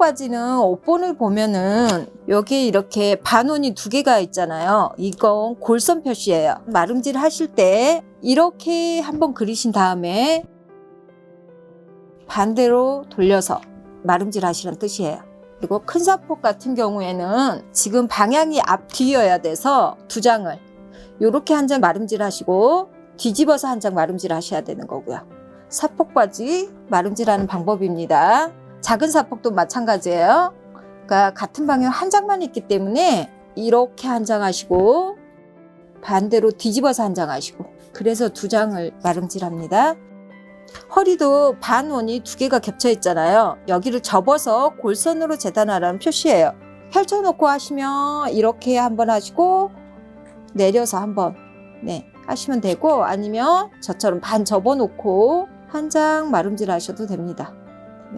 사폭바지는 옷본을 보면은 여기 이렇게 반원이 2개가 있잖아요. 이건 골선 표시예요. 마름질 하실 때 이렇게 한번 그리신 다음에 반대로 돌려서 마름질 하시라는 뜻이에요. 그리고 큰 사폭 같은 경우에는 지금 방향이 앞뒤여야 돼서 2장을 이렇게 한 장 마름질 하시고 뒤집어서 한 장 마름질 하셔야 되는 거고요. 사폭바지 마름질하는 방법입니다. 작은 사폭도 마찬가지예요. 그러니까 같은 방향 한 장만 있기 때문에 이렇게 한 장 하시고 반대로 뒤집어서 한 장 하시고 그래서 2장을 마름질합니다. 허리도 반원이 2개가 겹쳐 있잖아요. 여기를 접어서 골선으로 재단하라는 표시예요. 펼쳐놓고 하시면 이렇게 한번 하시고 내려서 한번 하시면 되고, 아니면 저처럼 반 접어놓고 한 장 마름질 하셔도 됩니다.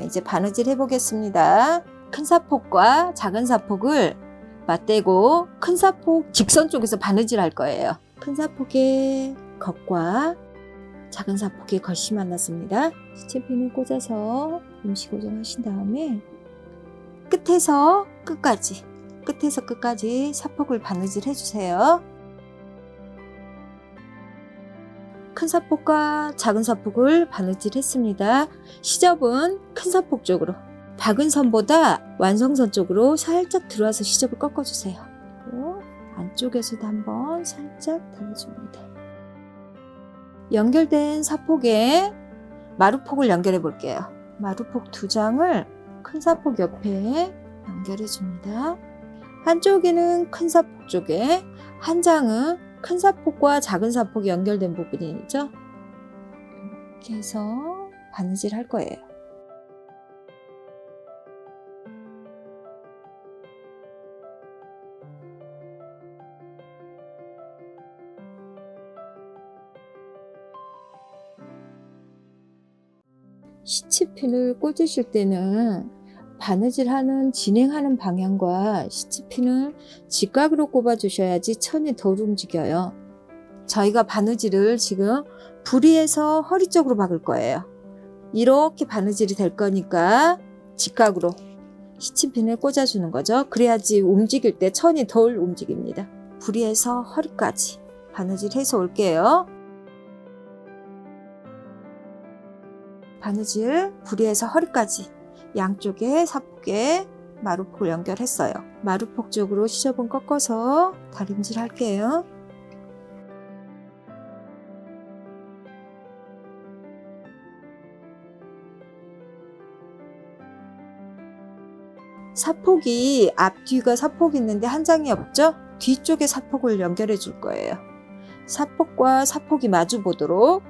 이제 바느질 해보겠습니다. 큰 사폭과 작은 사폭을 맞대고 큰 사폭 직선 쪽에서 바느질 할 거예요. 큰 사폭의 겉과 작은 사폭의 겉이 만났습니다. 시체핀을 꽂아서 임시 고정하신 다음에 끝에서 끝까지 사폭을 바느질 해주세요. 큰 사폭과 작은 사폭을 바느질 했습니다. 시접은 큰 사폭 쪽으로, 박은 선보다 완성선 쪽으로 살짝 들어와서 시접을 꺾어주세요. 그리고 안쪽에서도 한번 살짝 달아줍니다. 연결된 사폭에 마루폭을 연결해 볼게요. 마루폭 2장을 큰 사폭 옆에 연결해 줍니다. 한쪽에는 큰 사폭 쪽에, 한 장은 큰 사폭과 작은 사폭이 연결된 부분이죠. 이렇게 해서 바느질 할 거예요. 시치핀을 꽂으실 때는 바느질하는 진행하는 방향과 시치핀을 직각으로 꼽아 주셔야지 천이 덜 움직여요. 저희가 바느질을 지금 부리에서 허리 쪽으로 박을 거예요. 이렇게 바느질이 될 거니까 직각으로 시치핀을 꽂아 주는 거죠. 그래야지 움직일 때 천이 덜 움직입니다. 부리에서 허리까지 바느질 해서 올게요. 바느질 부리에서 허리까지 양쪽에 사폭에 마루폭을 연결했어요. 마루폭 쪽으로 시접은 꺾어서 다림질 할게요. 사폭이 앞뒤가 사폭이 있는데 한 장이 없죠? 뒤쪽에 사폭을 연결해 줄 거예요. 사폭과 사폭이 마주 보도록,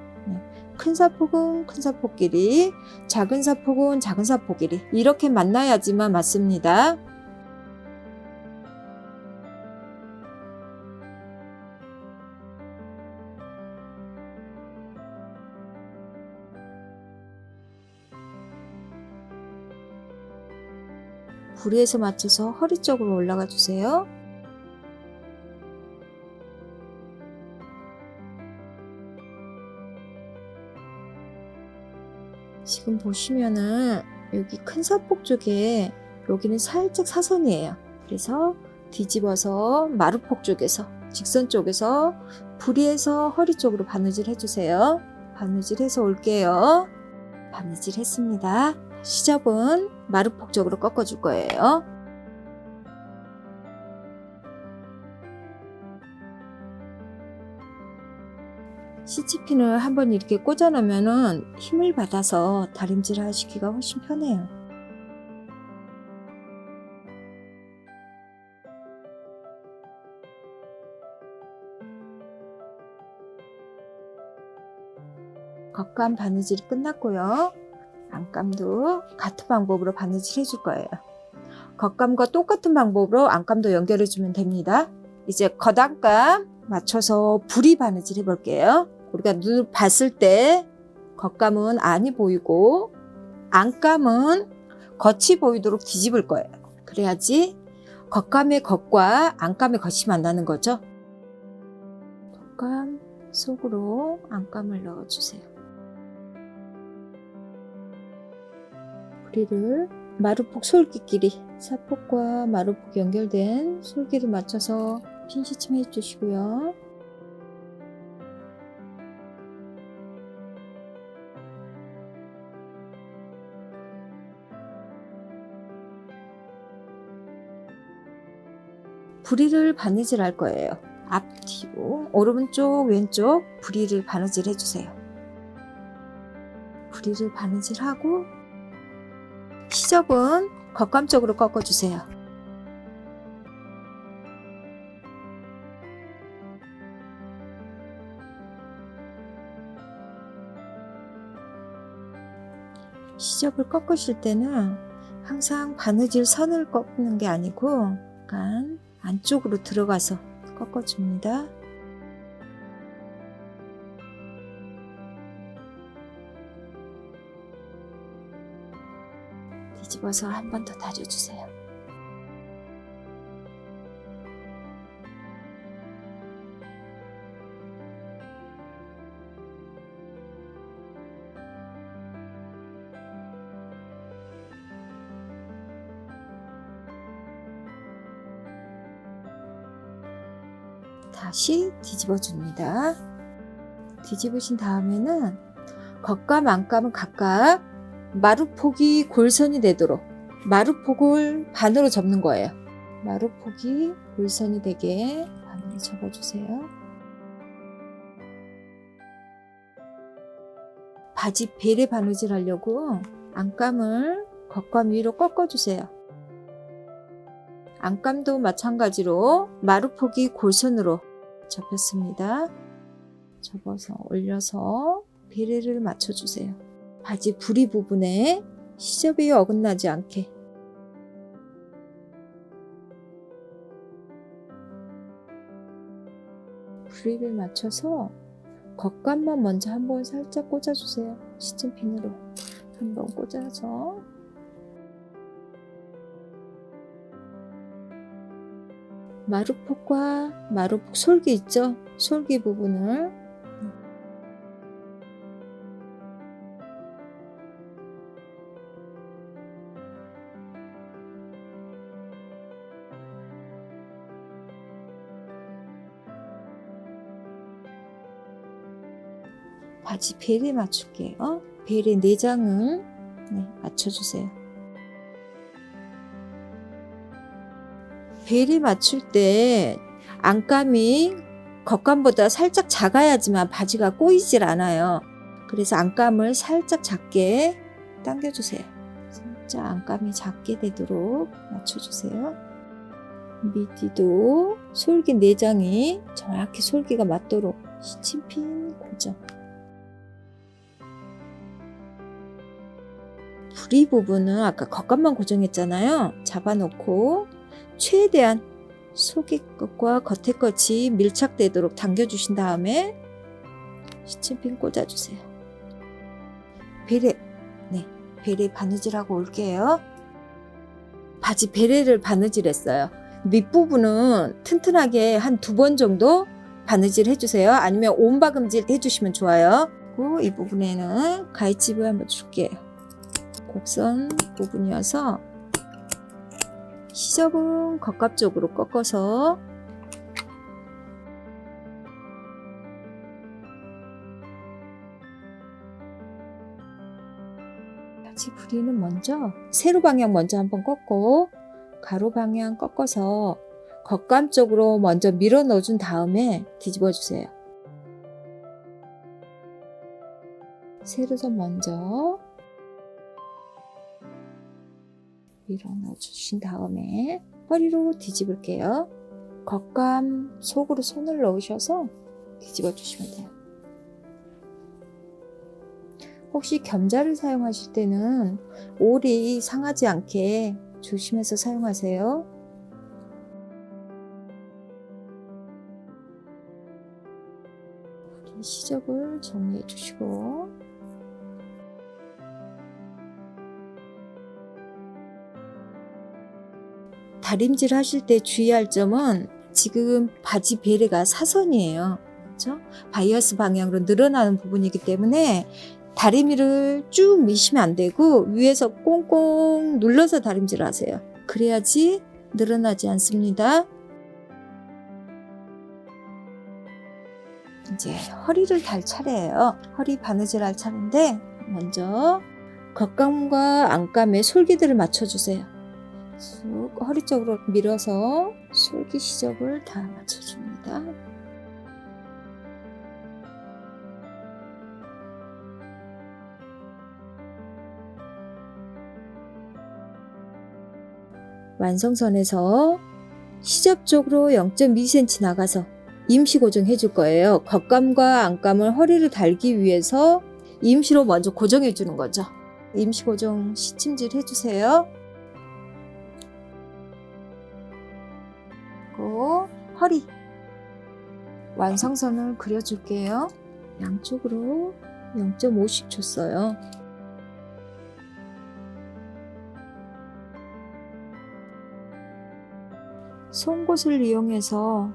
큰 사폭은 큰 사폭 길이, 작은 사폭은 작은 사폭 길이, 이렇게 만나야지만 맞습니다. 부리에서 맞춰서 허리 쪽으로 올라가 주세요. 지금 보시면은 여기 큰 사폭 쪽에 여기는 살짝 사선이에요. 그래서 뒤집어서 마루폭 쪽에서, 직선 쪽에서 부리에서 허리 쪽으로 바느질 해주세요. 바느질 해서 올게요. 바느질 했습니다. 시접은 마루폭 쪽으로 꺾어줄 거예요. 시치핀을 한번 이렇게 꽂아 놓으면은 힘을 받아서 다림질 하시기가 훨씬 편해요. 겉감 바느질이 끝났고요. 안감도 같은 방법으로 바느질 해줄 거예요. 겉감과 똑같은 방법으로 안감도 연결해 주면 됩니다. 이제 겉안감 맞춰서 부리 바느질 해볼게요. 우리가 눈을 봤을 때 겉감은 안이 보이고 안감은 겉이 보이도록 뒤집을 거예요. 그래야지 겉감의 겉과 안감의 겉이 만나는 거죠. 겉감 속으로 안감을 넣어주세요. 부리를 마루폭 솔기끼리 사폭과 마루폭 연결된 솔기를 맞춰서 핀 시침 해주시고요. 부리를 바느질 할 거예요. 앞뒤로 오른쪽 왼쪽 부리를 바느질 해주세요. 부리를 바느질하고 시접은 겉감 쪽으로 꺾어주세요. 시접을 꺾으실 때는 항상 바느질 선을 꺾는 게 아니고 약간 안쪽으로 들어가서 꺾어줍니다. 뒤집어서 한 번 더 다려주세요. 다시 뒤집어 줍니다. 뒤집으신 다음에는 겉감 안감은 각각 마루폭이 골선이 되도록 마루폭을 반으로 접는 거예요. 마루폭이 골선이 되게 반으로 접어주세요. 바지 베레 바느질 하려고 안감을 겉감 위로 꺾어주세요. 안감도 마찬가지로 마루폭이 골선으로 접혔습니다. 접어서 올려서 베레를 맞춰주세요. 바지 부리 부분에 시접이 어긋나지 않게 부리를 맞춰서 겉감만 먼저 한번 살짝 꽂아주세요. 시침핀으로 한번 꽂아서 마루폭과 마루폭 솔기 있죠? 솔기 부분을 바지 베레 맞출게요. 베레 내장을 맞춰주세요. 베레 맞출 때 안감이 겉감보다 살짝 작아야지만 바지가 꼬이질 않아요. 그래서 안감을 살짝 작게 당겨주세요. 살짝 안감이 작게 되도록 맞춰주세요. 미디도 솔기 내장이 정확히 솔기가 맞도록 시침핀 고정. 부리 부분은 아까 겉감만 고정했잖아요. 잡아놓고 최대한 속의 끝과 겉의 끝이 밀착되도록 당겨주신 다음에 시침핀 꽂아주세요. 베레, 베레 바느질하고 올게요. 바지 베레를 바느질했어요. 밑부분은 튼튼하게 한 2번 정도 바느질 해주세요. 아니면 온바금질 해주시면 좋아요. 그리고 이 부분에는 가위집을 한번 줄게요. 곡선 부분이어서 시접은 겉감 쪽으로 꺾어서 바지 부리는 먼저 세로 방향 먼저 한번 꺾고 가로 방향 꺾어서 겉감 쪽으로 먼저 밀어 넣어준 다음에 뒤집어 주세요. 세로선 먼저 밀어 넣어주신 다음에 허리로 뒤집을게요. 겉감 속으로 손을 넣으셔서 뒤집어 주시면 돼요. 혹시 겸자를 사용하실 때는 올이 상하지 않게 조심해서 사용하세요. 시접을 정리해 주시고 다림질 하실 때 주의할 점은 지금 바지 베레가 사선이에요. 그렇죠? 바이어스 방향으로 늘어나는 부분이기 때문에 다리미를 쭉 미시면 안 되고 위에서 꽁꽁 눌러서 다림질 하세요. 그래야지 늘어나지 않습니다. 이제 허리를 달 차례예요. 허리 바느질 할 차례인데 먼저 겉감과 안감의 솔기들을 맞춰주세요. 쑥 허리 쪽으로 밀어서 솔기 시접을 다 맞춰줍니다. 완성선에서 시접 쪽으로 0.2cm 나가서 임시 고정해 줄 거예요. 겉감과 안감을 허리를 달기 위해서 임시로 먼저 고정해 주는 거죠. 임시 고정 시침질 해주세요. 그리고 허리 완성선을 그려줄게요. 양쪽으로 0.5씩 줬어요. 송곳을 이용해서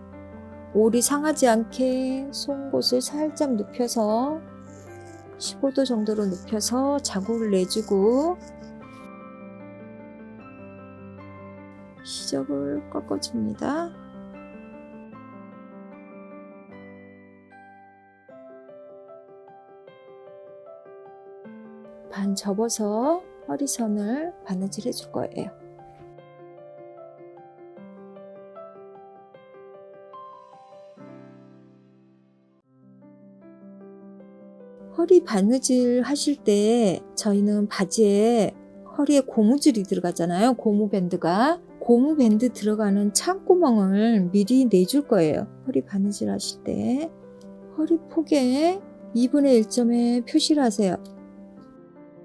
올이 상하지 않게 송곳을 살짝 눕혀서 15도 정도로 눕혀서 자국을 내주고 시접을 꺾어줍니다. 반 접어서 허리선을 바느질 해줄 거예요. 허리 바느질 하실 때 저희는 바지에 허리에 고무줄이 들어가잖아요. 고무밴드가. 고무밴드 들어가는 창구멍을 미리 내줄 거예요. 허리 바느질 하실 때. 허리 폭에 2분의 1점에 표시를 하세요.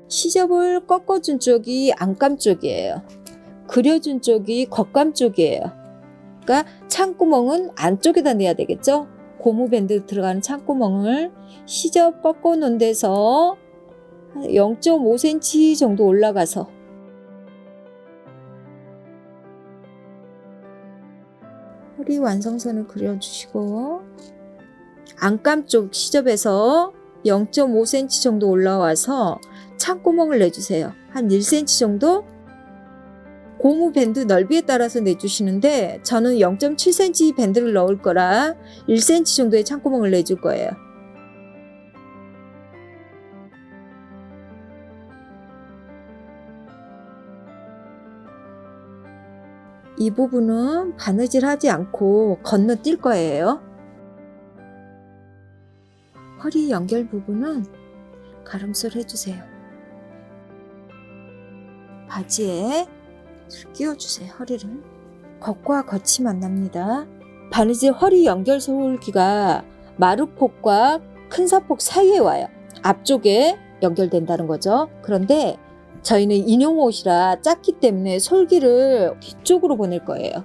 시접을 꺾어준 쪽이 안감 쪽이에요. 그려준 쪽이 겉감 쪽이에요. 그러니까 창구멍은 안쪽에다 내야 되겠죠? 고무밴드 들어가는 창구멍을 시접 꺾어 놓은 데서 0.5cm 정도 올라가서 허리 완성선을 그려주시고 안감 쪽 시접에서 0.5cm 정도 올라와서 창구멍을 내주세요. 한 1cm 정도? 고무 밴드 넓이에 따라서 내주시는데 저는 0.7cm 밴드를 넣을 거라 1cm 정도의 창구멍을 내줄 거예요. 이 부분은 바느질 하지 않고 건너뛸 거예요. 허리 연결 부분은 가름술 해주세요. 바지에 끼워주세요. 허리를. 겉과 겉이 만납니다. 바느질 허리 연결 솔기가 마루폭과 큰 사폭 사이에 와요. 앞쪽에 연결된다는 거죠. 그런데 저희는 인형옷이라 작기 때문에 솔기를 뒤쪽으로 보낼 거예요.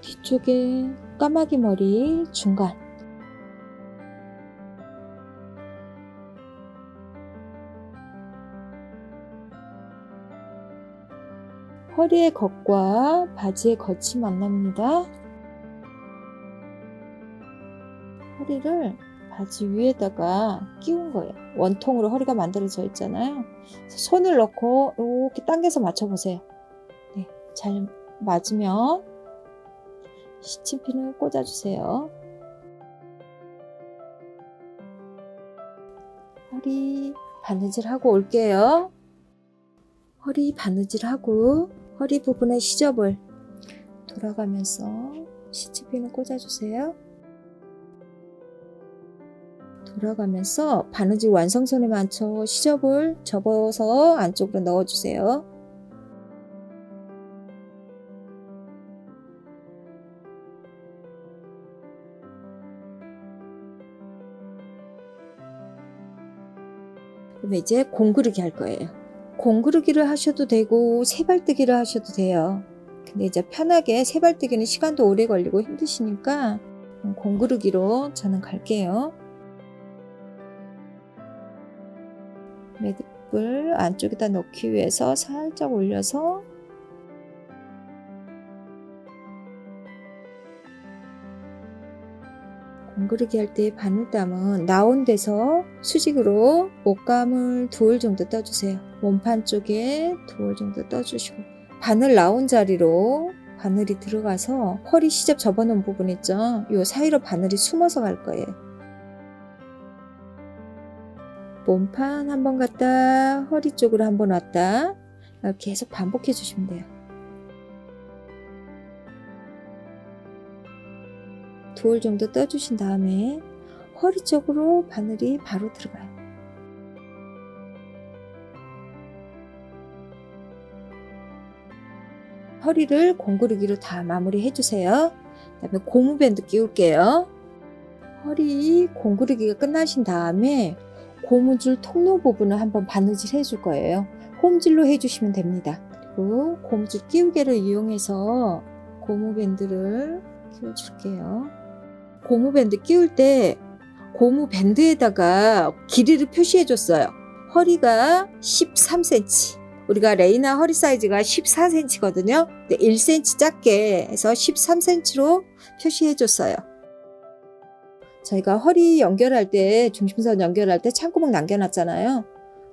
뒤쪽에 까마귀 머리 중간. 허리의 겉과 바지의 겉이 만납니다. 허리를 바지 위에다가 끼운 거예요. 원통으로 허리가 만들어져 있잖아요. 손을 넣고 이렇게 당겨서 맞춰보세요. 네, 잘 맞으면 시침핀을 꽂아주세요. 허리 바느질하고 올게요. 허리 바느질하고 허리 부분의 시접을 돌아가면서 시침핀을 꽂아주세요. 돌아가면서 바느질 완성선에 맞춰 시접을 접어서 안쪽으로 넣어주세요. 그럼 이제 공그르기 할 거예요. 공그르기를 하셔도 되고 세발뜨기를 하셔도 돼요. 근데 이제 편하게 세발뜨기는 시간도 오래 걸리고 힘드시니까 공그르기로 저는 갈게요. 매듭을 안쪽에다 넣기 위해서 살짝 올려서 엉그르기 할 때 바늘땀은 나온 데서 수직으로 옷감을 2올 정도 떠주세요. 몸판 쪽에 2올 정도 떠주시고 바늘 나온 자리로 바늘이 들어가서 허리 시접 접어놓은 부분 있죠? 이 사이로 바늘이 숨어서 갈 거예요. 몸판 한번 갔다 허리 쪽으로 한번 왔다 계속 반복해 주시면 돼요. 2올 정도 떠주신 다음에 허리 쪽으로 바늘이 바로 들어가요. 허리를 공구르기로 다 마무리 해주세요. 그 다음에 고무밴드 끼울게요. 허리 공구르기가 끝나신 다음에 고무줄 통로 부분을 한번 바느질 해줄 거예요. 홈질로 해주시면 됩니다. 그리고 고무줄 끼우개를 이용해서 고무밴드를 끼워줄게요. 고무밴드 끼울 때 고무밴드에다가 길이를 표시해줬어요. 허리가 13cm. 우리가 레이나 허리 사이즈가 14cm거든요. 1cm 작게 해서 13cm로 표시해줬어요. 저희가 허리 연결할 때 중심선 연결할 때 창구멍 남겨놨잖아요.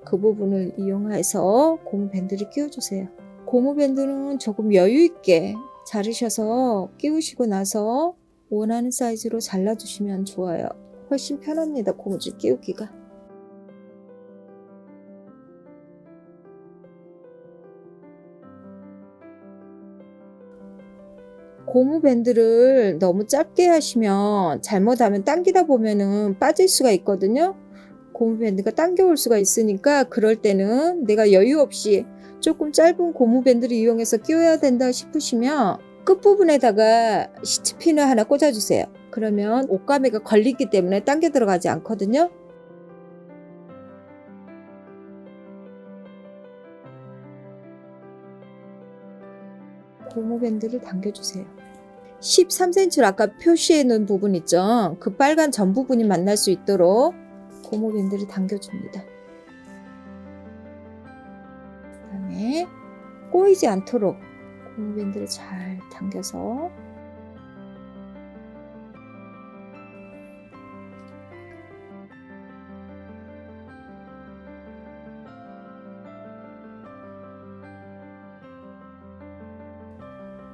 그 부분을 이용해서 고무밴드를 끼워주세요. 고무밴드는 조금 여유있게 자르셔서 끼우시고 나서 원하는 사이즈로 잘라주시면 좋아요. 훨씬 편합니다. 고무줄 끼우기가. 고무밴드를 너무 짧게 하시면 잘못하면 당기다 보면은 빠질 수가 있거든요. 고무밴드가 당겨올 수가 있으니까 그럴 때는 내가 여유 없이 조금 짧은 고무밴드를 이용해서 끼워야 된다 싶으시면 끝부분에다가 시트핀을 하나 꽂아주세요. 그러면 옷가매가 걸리기 때문에 당겨 들어가지 않거든요. 고무밴드를 당겨주세요. 13cm로 아까 표시해 놓은 부분 있죠? 그 빨간 전 부분이 만날 수 있도록 고무밴드를 당겨줍니다. 그 다음에 꼬이지 않도록 고무밴드를 잘 당겨서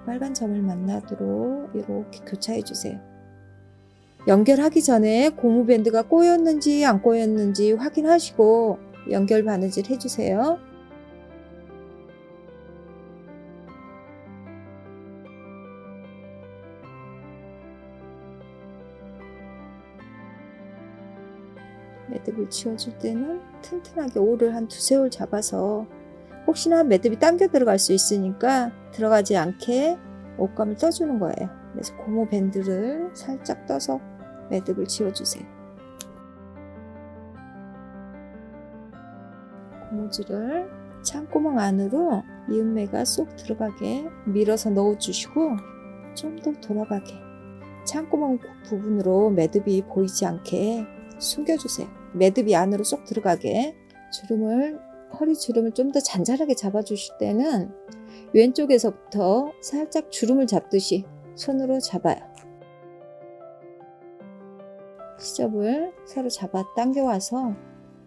빨간 점을 만나도록 이렇게 교차해 주세요. 연결하기 전에 고무밴드가 꼬였는지 안 꼬였는지 확인하시고 연결 바느질 해주세요. 매듭을 지워줄 때는 튼튼하게 올을 한 2-3올 잡아서 혹시나 매듭이 당겨 들어갈 수 있으니까 들어가지 않게 옷감을 떠주는 거예요. 그래서 고무밴드를 살짝 떠서 매듭을 지워주세요. 고무줄을 창구멍 안으로 이음매가 쏙 들어가게 밀어서 넣어주시고 좀 더 돌아가게 창구멍 부분으로 매듭이 보이지 않게 숨겨주세요. 매듭이 안으로 쏙 들어가게 허리 주름을 좀 더 잔잔하게 잡아주실 때는 왼쪽에서부터 살짝 주름을 잡듯이 손으로 잡아요. 시접을 새로 잡아 당겨와서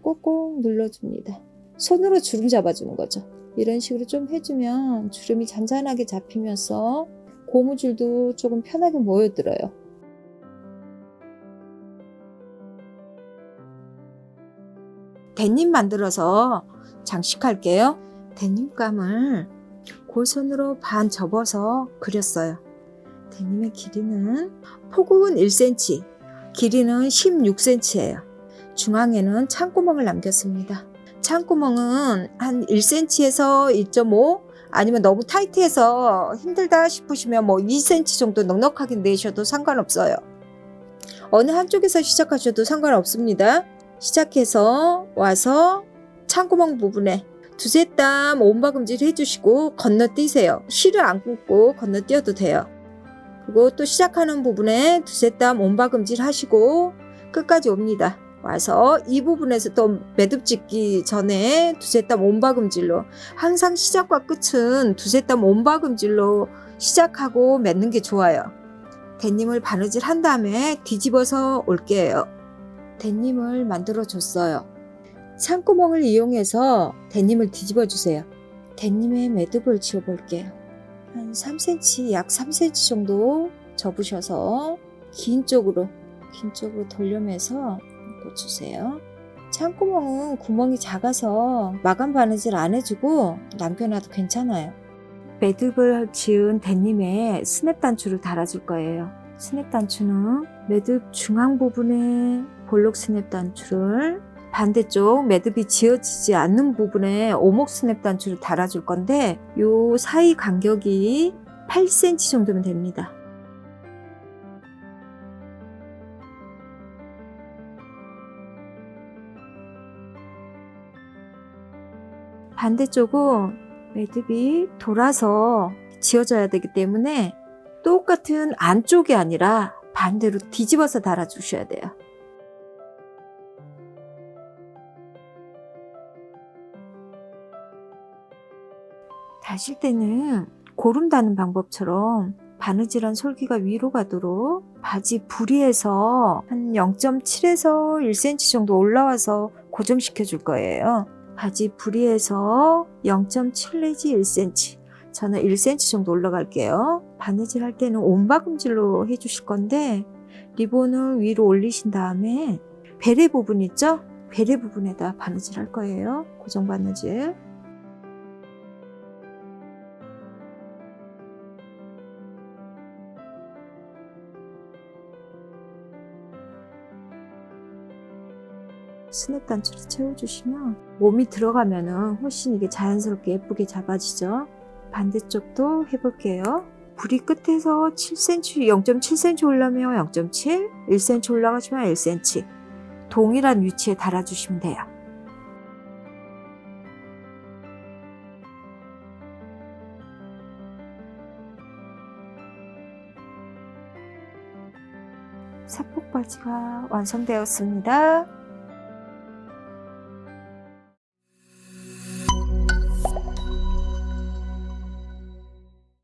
꼭꼭 눌러줍니다. 손으로 주름 잡아주는 거죠. 이런 식으로 좀 해주면 주름이 잔잔하게 잡히면서 고무줄도 조금 편하게 모여들어요. 데님 만들어서 장식할게요. 데님감을 골선으로 반 접어서 그렸어요. 데님의 길이는 폭은 1cm, 길이는 16cm예요. 중앙에는 창구멍을 남겼습니다. 창구멍은 한 1cm에서 1.5 아니면 너무 타이트해서 힘들다 싶으시면 2cm 정도 넉넉하게 내셔도 상관없어요. 어느 한쪽에서 시작하셔도 상관없습니다. 시작해서 와서 창구멍 부분에 2-3땀 온바금질 해주시고 건너뛰세요. 실을 안 긋고 건너뛰어도 돼요. 그리고 또 시작하는 부분에 2-3땀 온바금질 하시고 끝까지 옵니다. 와서 이 부분에서 또 매듭 짓기 전에 2-3땀 온바금질로 항상 시작과 끝은 2-3땀 온바금질로 시작하고 맺는 게 좋아요. 데님을 바느질 한 다음에 뒤집어서 올게요. 데님을 만들어 줬어요. 창구멍을 이용해서 데님을 뒤집어 주세요. 데님에 매듭을 지어 볼게요. 한 3cm, 약 3cm 정도 접으셔서 긴 쪽으로 돌려매서 꽂주세요. 창구멍은 구멍이 작아서 마감 바느질 안 해주고 남겨놔도 괜찮아요. 매듭을 지은 데님에 스냅 단추를 달아줄 거예요. 스냅 단추는 매듭 중앙 부분에 볼록 스냅 단추를, 반대쪽 매듭이 지어지지 않는 부분에 오목 스냅 단추를 달아줄 건데 요 사이 간격이 8cm 정도면 됩니다. 반대쪽은 매듭이 돌아서 지어져야 되기 때문에 똑같은 안쪽이 아니라 반대로 뒤집어서 달아주셔야 돼요. 다실 때는 고름 다는 방법처럼 바느질한 솔기가 위로 가도록 바지 부리에서 한 0.7에서 1cm 정도 올라와서 고정시켜 줄 거예요. 바지 부리에서 0.7 내지 1cm, 저는 1cm 정도 올라갈게요. 바느질 할 때는 온바금질로 해주실 건데 리본을 위로 올리신 다음에 베레 부분 있죠? 베레 부분에다 바느질 할 거예요. 고정 바느질. 스냅 단추를 채워주시면 몸이 들어가면은 훨씬 이게 자연스럽게 예쁘게 잡아지죠. 반대쪽도 해볼게요. 부리 끝에서 7cm, 0.7cm 올라면 0.7, 1cm 올라가시면 1cm 동일한 위치에 달아주시면 돼요. 사복 바지가 완성되었습니다.